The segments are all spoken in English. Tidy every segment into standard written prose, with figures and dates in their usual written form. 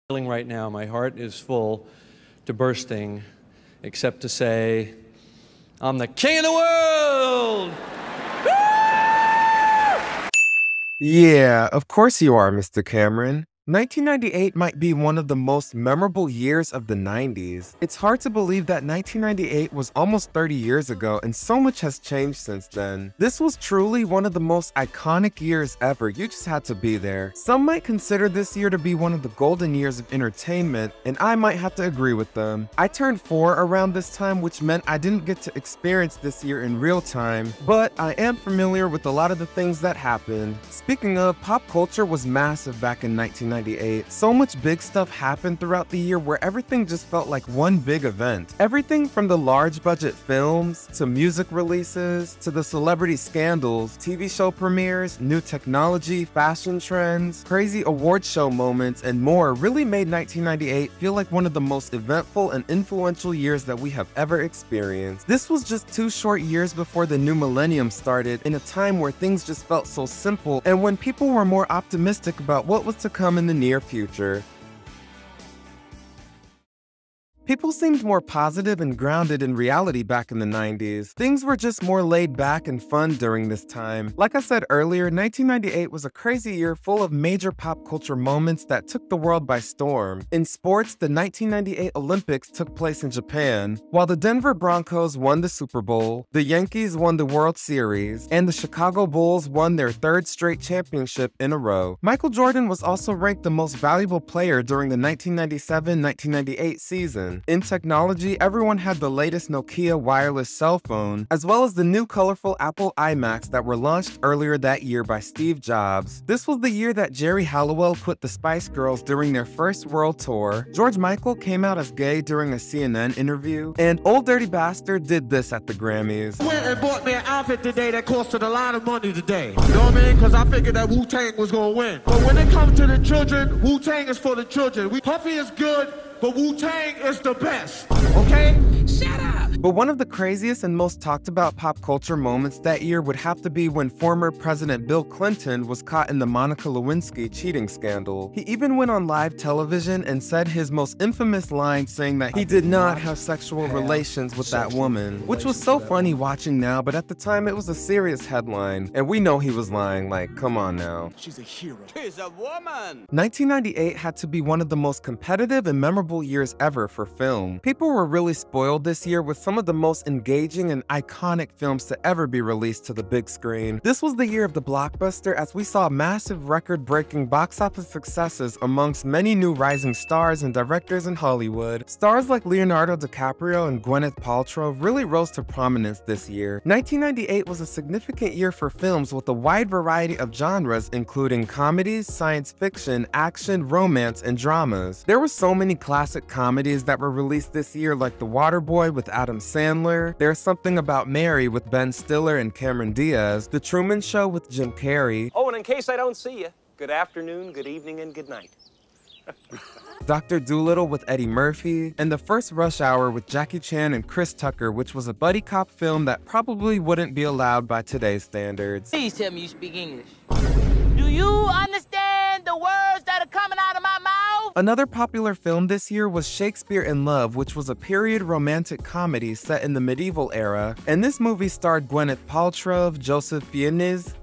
Feeling right now, my heart is full to bursting, except to say, I'm the king of the world! Yeah, of course you are, Mr. Cameron. 1998 might be one of the most memorable years of the 90s. It's hard to believe that 1998 was almost 30 years ago and so much has changed since then. This was truly one of the most iconic years ever. You just had to be there. Some might consider this year to be one of the golden years of entertainment, and I might have to agree with them. I turned 4 around this time, which meant I didn't get to experience this year in real time, but I am familiar with a lot of the things that happened. Speaking of, pop culture was massive back in 1998. So much big stuff happened throughout the year where everything just felt like one big event. Everything from the large budget films, to music releases, to the celebrity scandals, TV show premieres, new technology, fashion trends, crazy award show moments, and more really made 1998 feel like one of the most eventful and influential years that we have ever experienced. This was just 2 short years before the new millennium started, in a time where things just felt so simple and when people were more optimistic about what was to come in the near future. People seemed more positive and grounded in reality back in the 90s. Things were just more laid back and fun during this time. Like I said earlier, 1998 was a crazy year full of major pop culture moments that took the world by storm. In sports, the 1998 Olympics took place in Japan, while the Denver Broncos won the Super Bowl, the Yankees won the World Series, and the Chicago Bulls won their 3rd straight championship in a row. Michael Jordan was also ranked the most valuable player during the 1997-1998 season. In technology, everyone had the latest Nokia wireless cell phone, as well as the new colorful Apple iMacs that were launched earlier that year by Steve Jobs. This was the year that Jerry Halliwell quit the Spice Girls during their first world tour, George Michael came out as gay during a CNN interview, and Old Dirty Bastard did this at the Grammys. Went and bought me an outfit today that costed a lot of money today. You know what I mean? Because I figured that Wu-Tang was going to win. But when it comes to the children, Wu-Tang is for the children. Puffy is good, but Wu-Tang is the best, okay? Shut up! But one of the craziest and most talked about pop culture moments that year would have to be when former President Bill Clinton was caught in the Monica Lewinsky cheating scandal. He even went on live television and said his most infamous line, saying that he did not have sexual relations with that woman, which was so funny watching now, but at the time it was a serious headline, and we know he was lying, like, come on now. She's a hero. She's a woman! 1998 had to be one of the most competitive and memorable years ever for film. People were really spoiled this year with some of the most engaging and iconic films to ever be released to the big screen. This was the year of the blockbuster, as we saw massive record-breaking box office successes amongst many new rising stars and directors in Hollywood. Stars like Leonardo DiCaprio and Gwyneth Paltrow really rose to prominence this year. 1998 was a significant year for films with a wide variety of genres, including comedies, science fiction, action, romance, and dramas. There were so many classic comedies that were released this year, like The Waterboy with Adam Sandler, There's Something About Mary with Ben Stiller and Cameron Diaz, The Truman Show with Jim Carrey. Oh, and in case I don't see you, good afternoon, good evening, and good night. Dr. Dolittle with Eddie Murphy, and The First Rush Hour with Jackie Chan and Chris Tucker, which was a buddy cop film that probably wouldn't be allowed by today's standards. Please tell me you speak English. Do you understand the words that are coming out of my mouth? Another popular film this year was Shakespeare in Love, which was a period romantic comedy set in the medieval era, and this movie starred Gwyneth Paltrow, Joseph Phineas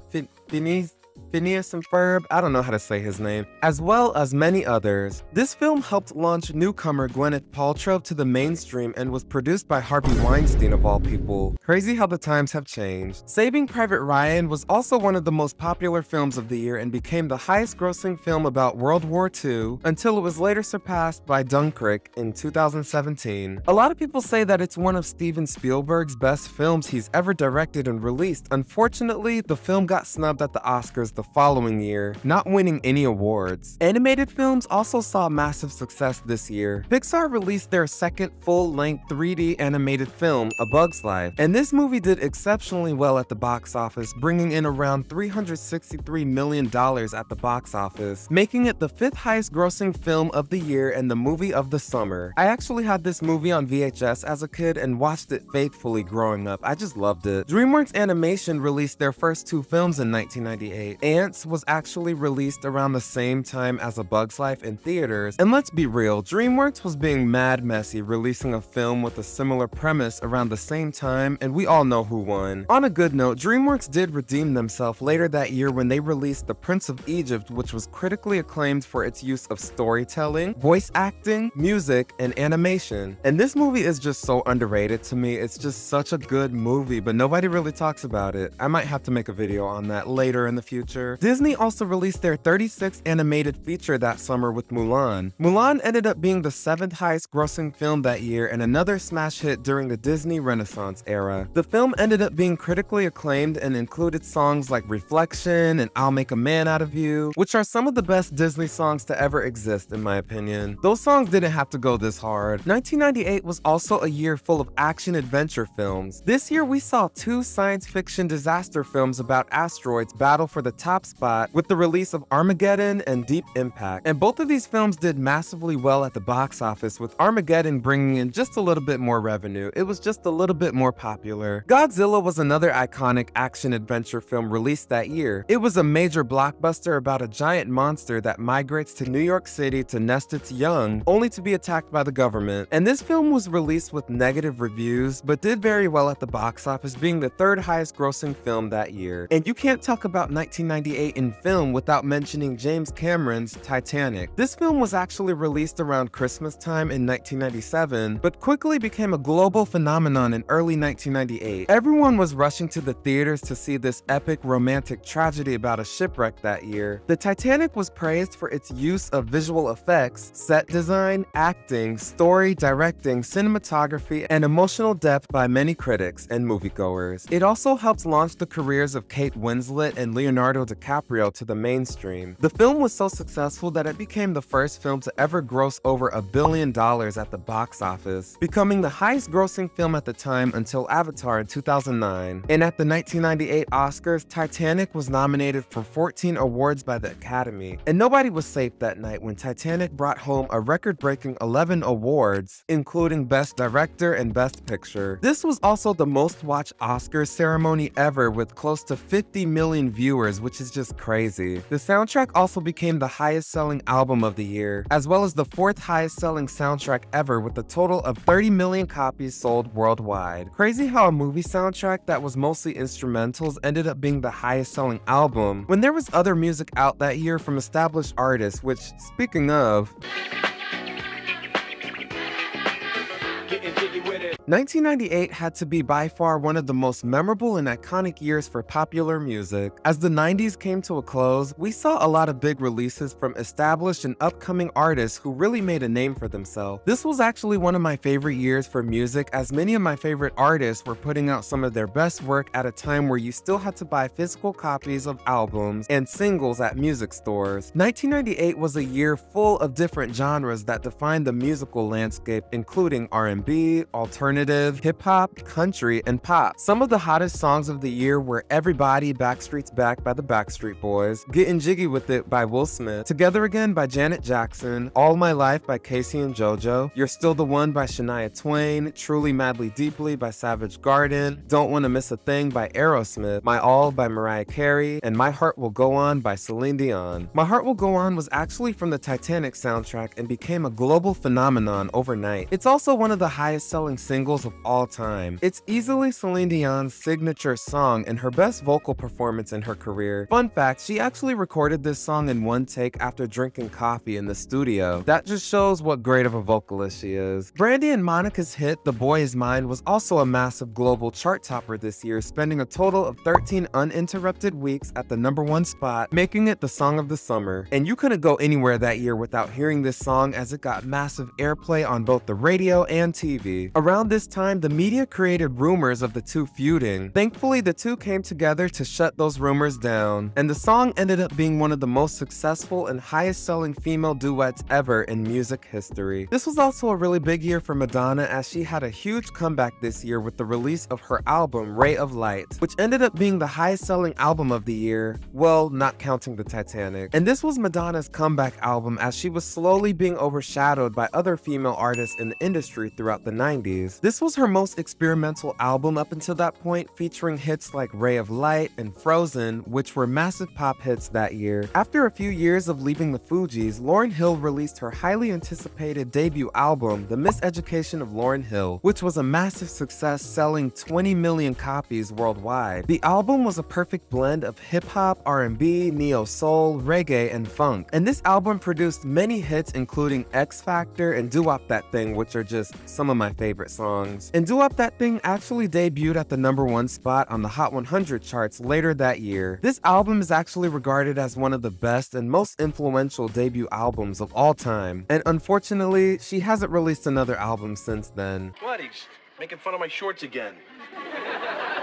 and Ferb, I don't know how to say his name, as well as many others. This film helped launch newcomer Gwyneth Paltrow to the mainstream and was produced by Harvey Weinstein of all people. Crazy how the times have changed. Saving Private Ryan was also one of the most popular films of the year and became the highest grossing film about World War II until it was later surpassed by Dunkirk in 2017. A lot of people say that it's one of Steven Spielberg's best films he's ever directed and released. Unfortunately, the film got snubbed at the Oscars the following year, not winning any awards. Animated films also saw massive success this year. Pixar released their second full-length 3D animated film, A Bug's Life, and this movie did exceptionally well at the box office, bringing in around $363 million at the box office, making it the 5th highest grossing film of the year and the movie of the summer. I actually had this movie on VHS as a kid and watched it faithfully growing up. I just loved it. DreamWorks Animation released their first 2 films in 1998, Ants was actually released around the same time as A Bug's Life in theaters, and let's be real, DreamWorks was being mad messy releasing a film with a similar premise around the same time, and we all know who won. On a good note, DreamWorks did redeem themselves later that year when they released The Prince of Egypt, which was critically acclaimed for its use of storytelling, voice acting, music, and animation. And this movie is just so underrated to me. It's just such a good movie, but nobody really talks about it. I might have to make a video on that later in the future. Disney also released their 36th animated feature that summer with Mulan. Mulan ended up being the 7th highest grossing film that year and another smash hit during the Disney Renaissance era. The film ended up being critically acclaimed and included songs like Reflection and I'll Make a Man Out of You, which are some of the best Disney songs to ever exist in my opinion. Those songs didn't have to go this hard. 1998 was also a year full of action-adventure films. This year we saw 2 science fiction disaster films about asteroids battle for the top spot with the release of Armageddon and Deep Impact. And both of these films did massively well at the box office, with Armageddon bringing in just a little bit more revenue. It was just a little bit more popular. Godzilla was another iconic action-adventure film released that year. It was a major blockbuster about a giant monster that migrates to New York City to nest its young, only to be attacked by the government. And this film was released with negative reviews, but did very well at the box office, being the 3rd highest grossing film that year. And you can't talk about 1998 in film without mentioning James Cameron's Titanic. This film was actually released around Christmas time in 1997, but quickly became a global phenomenon in early 1998. Everyone was rushing to the theaters to see this epic romantic tragedy about a shipwreck that year. The Titanic was praised for its use of visual effects, set design, acting, story, directing, cinematography, and emotional depth by many critics and moviegoers. It also helped launch the careers of Kate Winslet and Leonardo DiCaprio to the mainstream. The film was so successful that it became the first film to ever gross over $1 billion at the box office, becoming the highest grossing film at the time until Avatar in 2009. And at the 1998 Oscars, Titanic was nominated for 14 awards by the Academy. And nobody was safe that night when Titanic brought home a record-breaking 11 awards, including Best Director and Best Picture. This was also the most-watched Oscars ceremony ever, with close to 50 million viewers, which is just crazy. The soundtrack also became the highest-selling album of the year, as well as the 4th highest-selling soundtrack ever, with a total of 30 million copies sold worldwide. Crazy how a movie soundtrack that was mostly instrumentals ended up being the highest-selling album, when there was other music out that year from established artists, which, speaking of, 1998 had to be by far one of the most memorable and iconic years for popular music. As the 90s came to a close, we saw a lot of big releases from established and upcoming artists who really made a name for themselves. This was actually one of my favorite years for music, as many of my favorite artists were putting out some of their best work at a time where you still had to buy physical copies of albums and singles at music stores. 1998 was a year full of different genres that defined the musical landscape, including R&B, alternative, hip-hop, country, and pop. Some of the hottest songs of the year were Everybody, Backstreet's Back by the Backstreet Boys, Getting Jiggy With It by Will Smith, Together Again by Janet Jackson, All My Life by Casey and JoJo, You're Still the One by Shania Twain, Truly Madly Deeply by Savage Garden, Don't Wanna Miss a Thing by Aerosmith, My All by Mariah Carey, and My Heart Will Go On by Celine Dion. My Heart Will Go On was actually from the Titanic soundtrack and became a global phenomenon overnight. It's also one of the highest-selling singles of all time. It's easily Celine Dion's signature song and her best vocal performance in her career. Fun fact, she actually recorded this song in one take after drinking coffee in the studio. That just shows what great of a vocalist she is. Brandy and Monica's hit, The Boy Is Mine, was also a massive global chart topper this year, spending a total of 13 uninterrupted weeks at the #1 spot, making it the song of the summer. And you couldn't go anywhere that year without hearing this song, as it got massive airplay on both the radio and TV. Around this time, the media created rumors of the two feuding. Thankfully, the two came together to shut those rumors down, and the song ended up being one of the most successful and highest-selling female duets ever in music history. This was also a really big year for Madonna, as she had a huge comeback this year with the release of her album Ray of Light, which ended up being the highest-selling album of the year, well, not counting the Titanic. And this was Madonna's comeback album, as she was slowly being overshadowed by other female artists in the industry throughout the 90s. This was her most experimental album up until that point, featuring hits like Ray of Light and Frozen, which were massive pop hits that year. After a few years of leaving the Fugees, Lauryn Hill released her highly anticipated debut album, The Miseducation of Lauryn Hill, which was a massive success, selling 20 million copies worldwide. The album was a perfect blend of hip-hop, R&B, neo-soul, reggae, and funk. And this album produced many hits including X Factor and Do-Wop That Thing, which are just some of my favorite songs. And Do-Wop That Thing actually debuted at the #1 spot on the Hot 100 charts later that year. This album is actually regarded as one of the best and most influential debut albums of all time. And unfortunately, she hasn't released another album since then. What? He's making fun of my shorts again.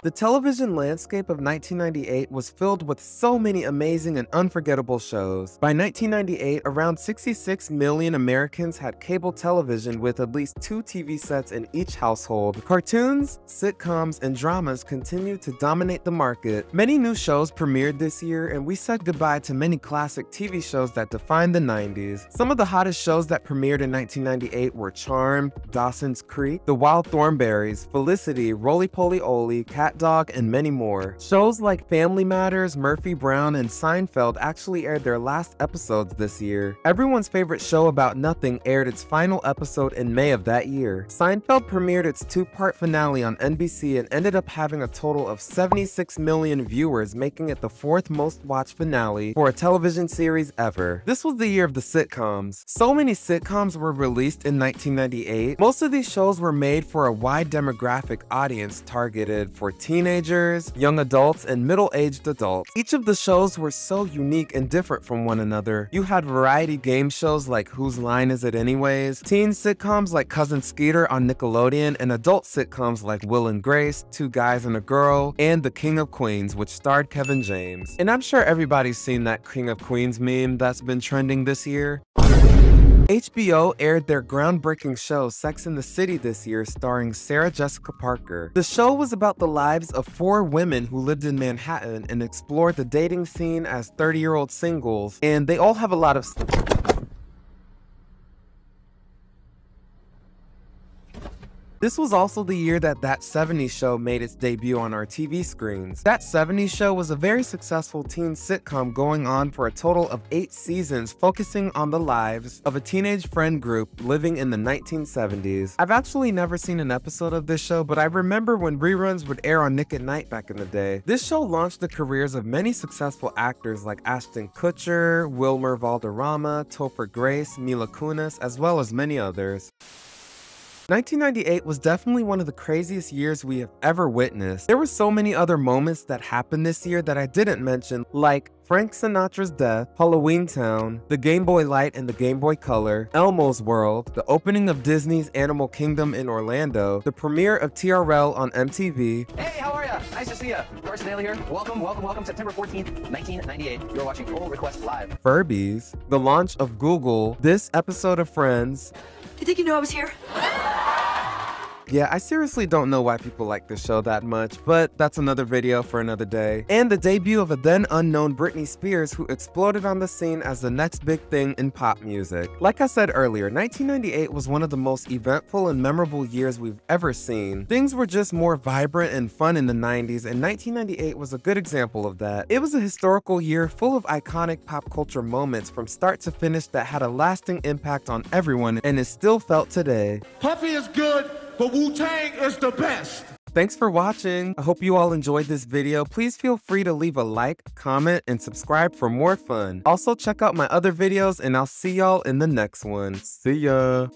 The television landscape of 1998 was filled with so many amazing and unforgettable shows. By 1998, around 66 million Americans had cable television with at least 2 TV sets in each household. Cartoons, sitcoms, and dramas continued to dominate the market. Many new shows premiered this year, and we said goodbye to many classic TV shows that defined the 90s. Some of the hottest shows that premiered in 1998 were Charmed, Dawson's Creek, The Wild Thornberrys, Felicity, Roly Poly Oly, Cat Dog, and many more. Shows like Family Matters, Murphy Brown, and Seinfeld actually aired their last episodes this year. Everyone's favorite show About Nothing aired its final episode in May of that year. Seinfeld premiered its 2-part finale on NBC and ended up having a total of 76 million viewers, making it the 4th most watched finale for a television series ever. This was the year of the sitcoms. So many sitcoms were released in 1998. Most of these shows were made for a wide demographic audience targeted for teenagers, young adults, and middle-aged adults. Each of the shows were so unique and different from one another. You had variety game shows like Whose Line Is It Anyways, teen sitcoms like Cousin Skeeter on Nickelodeon, and adult sitcoms like Will and Grace, Two Guys and a Girl, and The King of Queens, which starred Kevin James. And I'm sure everybody's seen that King of Queens meme that's been trending this year. HBO aired their groundbreaking show Sex and the City this year, starring Sarah Jessica Parker. The show was about the lives of 4 women who lived in Manhattan and explored the dating scene as 30-year-old singles, and they all have a lot of This was also the year that That 70s Show made its debut on our TV screens. That 70s Show was a very successful teen sitcom going on for a total of 8 seasons, focusing on the lives of a teenage friend group living in the 1970s. I've actually never seen an episode of this show, but I remember when reruns would air on Nick at Night back in the day. This show launched the careers of many successful actors like Ashton Kutcher, Wilmer Valderrama, Topher Grace, Mila Kunis, as well as many others. 1998 was definitely one of the craziest years we have ever witnessed. There were so many other moments that happened this year that I didn't mention, like Frank Sinatra's death, Halloween Town, the Game Boy Light and the Game Boy Color, Elmo's World, the opening of Disney's Animal Kingdom in Orlando, the premiere of TRL on MTV. Hey, how are ya? Nice to see ya. Carson Daly here. Welcome, September 14th, 1998. You're watching Full Request Live. Furbies, the launch of Google, this episode of Friends. You think you knew I was here? Yeah, I seriously don't know why people like this show that much, but that's another video for another day. And the debut of a then unknown Britney Spears, who exploded on the scene as the next big thing in pop music. Like I said earlier, 1998 was one of the most eventful and memorable years we've ever seen. Things were just more vibrant and fun in the 90s, and 1998 was a good example of that. It was a historical year full of iconic pop culture moments from start to finish that had a lasting impact on everyone and is still felt today. Puffy is good, but Wu-Tang is the best. Thanks for watching. I hope you all enjoyed this video. Please feel free to leave a like, comment, and subscribe for more fun. Also, check out my other videos, and I'll see y'all in the next one. See ya.